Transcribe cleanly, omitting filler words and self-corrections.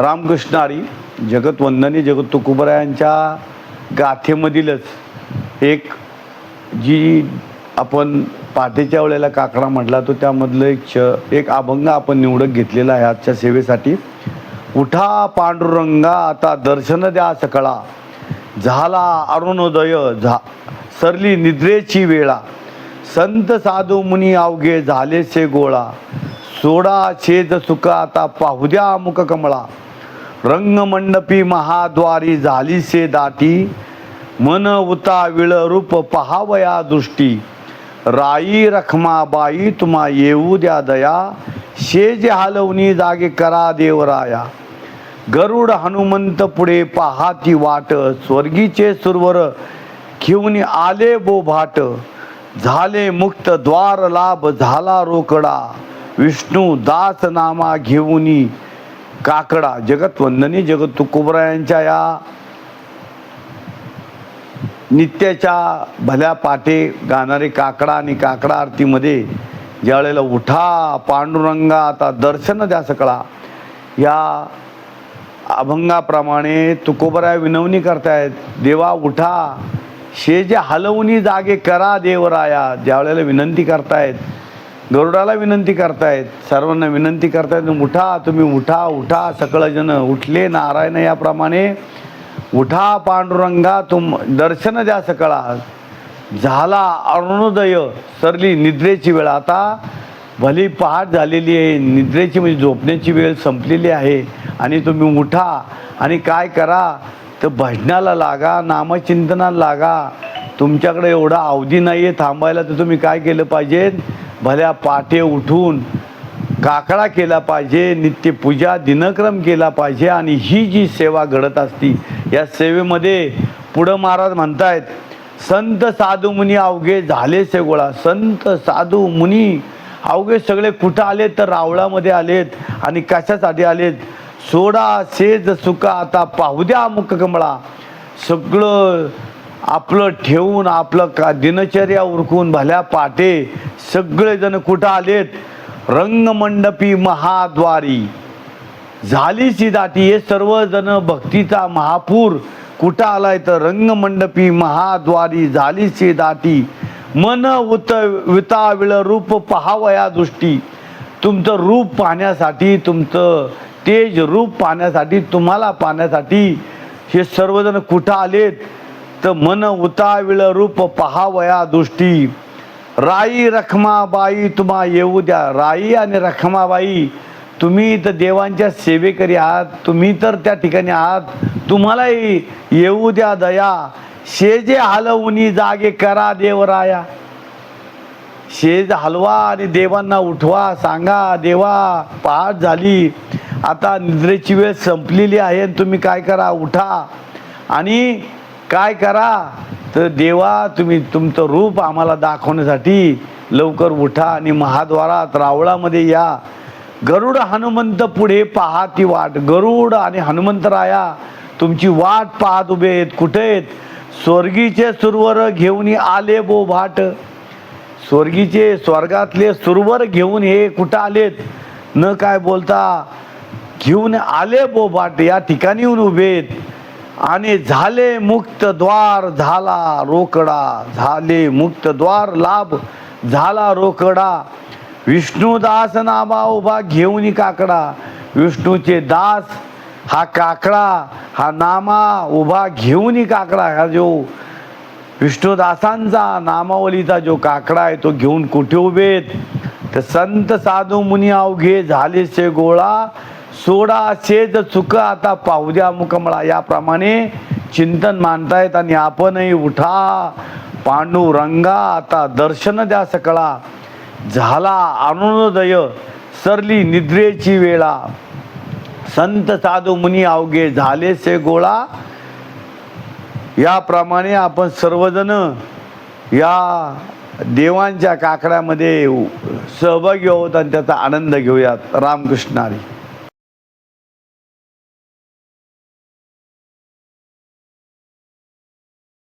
रामकृष्ण हरी. जगतवंदनी जगत तुकोबरायांच्या गाथेमधीलच एक जी आपण पहाटेच्या वेळेला काकडा म्हटला तो त्यामधलं एक अभंग आपण निवडत घेतलेला आहे आजच्या सेवेसाठी. उठा पांडुरंगा आता दर्शन द्या सकळा, झाला अरुणोदय सरली निद्रेची वेळा, संत साधू मुनी अवघे झालेसे गोळा, सोडा छेद सुख आता पाहू द्या मुख कमळा, रंगमंडपी महाद्वारी झालीसे दाटी, मन उता विळ रूप पहावया दृष्टी, राई रखमाबाई तुम्हा येऊ द्या दया, शेज हलवणी जागे करा देवराया, गरुड हनुमंत पुढे पाहाती वाट, स्वर्गीचे सुरवर घेऊन आले बोभाट, झाले मुक्त द्वार लाभ झाला रोकडा, विष्णू दास नामा घेऊनी काकडा. जगतवंदनी जगत तुकोबरायांच्या या नित्याच्या भल्या पाटे गाणारे काकडा आणि काकडा आरतीमध्ये ज्या वेळेला उठा पांडुरंगा आता दर्शन द्या सकळा या अभंगाप्रमाणे तुकोबराय विनवणी करतायत, देवा उठा, शेजे हलवणी जागे करा देवराया. ज्या वेळेला विनंती करतायत, गरुडाला विनंती करतायत, सर्वांना विनंती करतायत, उठा तुम्ही उठा उठा. सकळ जन उठले नारायण याप्रमाणे उठा पांडुरंगा तुम दर्शन द्या सकळा, झाला अरुणोदय सरली निद्रेची वेळ. आता भली पहाट झालेली आहे, निद्रेची म्हणजे झोपण्याची वेळ संपलेली आहे आणि तुम्ही उठा आणि काय करा तर भजनाला लागा, नामचिंतनाला लागा. तुमच्याकडे एवढा अवधी नाही आहे थांबायला, तर तुम्ही काय केलं पाहिजे, भल्या पाटे उठून काकडा केला पाहिजे, नित्यपूजा दिनक्रम केला पाहिजे. आणि ही जी सेवा घडत असती या सेवेमध्ये पुढं महाराज म्हणतायत, संत साधू मुनी अवघे झाले से गोळा. संत साधू मुनी अवघे सगळे कुठं आलेत तर रावळामध्ये आलेत. आणि कशासाठी आलेत, सोडा सेज सुका आता पाहू द्या मुख कमळा. सगळं आपलं ठेवून आपलं दिनचर्या उरकून भल्या पाटे सगळेजण कुठं आलेत, रंगमंडपी महाद्वारी झालीची दाटी. हे सर्वजण भक्तीचा महापूर कुठं आलाय तर रंगमंडपी महाद्वारी झालीची दाटी, मन विताविळ रूप पहावया दृष्टी. तुमचं रूप पाहण्यासाठी, तुमचं तेज रूप पाहण्यासाठी, तुम्हाला पाहण्यासाठी हे सर्वजण कुठं आलेत तर मन उताविळ रूप पहावया दृष्टी, राई रखमाबाई तुम्हा येऊ द्या. राई आणि रखमाबाई तुम्ही तर देवांच्या सेवेकरी आहात, तुम्ही तर त्या ठिकाणी आहात, तुम्हालाही येऊ द्या दया. शेजे हलवूनी जागे करा देवराया. शेज हलवा आणि देवांना उठवा, सांगा देवा पहाट झाली, आता निद्रेची वेळ संपलेली आहे, तुम्ही काय करा उठा आणि काय करा तर देवा तुम्ही तुमचं रूप आम्हाला दाखवण्यासाठी लवकर उठा आणि महाद्वारात रावळामध्ये या. गरुड हनुमंत पुढे पाहाती वाट. गरुड आणि हनुमंतराया तुमची वाट पाहत उभे आहेत. कुठे आहेत, स्वर्गीचे सुरवर घेऊन आले बोभाट. स्वर्गीचे स्वर्गातले सुरवर घेऊन हे कुठं आलेत, न काय बोलता घेऊन आले बोभाट. या ठिकाणी येऊन उभेत आणि झाले मुक्त द्वार झाला रोकडा. झाले मुक्त द्वार लाभ झाला रोकडा, विष्णुदास नामा उभा घेऊन काकडा. विष्णूचे दास हा काकडा, हा नामा उभा घेऊन काकडा. हा जो विष्णुदासांचा नामावलीचा जो काकडा आहे तो घेऊन कुठे उभेत तर संत साधू मुनी अवघे झालेसे गोळा, सोडा शेज चुक आता पाहू द्या मुकमळा. याप्रमाणे चिंतन मानतायत आणि आपणही उठा पांडुरंगा आता दर्शन द्या सकळा, झाला अरुणोदय सरली निद्रेची वेळा, संत साधू मुनी अवघे झालेसे गोळा. याप्रमाणे आपण सर्वजण या देवांच्या काकड्यामध्ये सहभागी आहोत आणि त्याचा आनंद घेऊयात. रामकृष्ण हरी.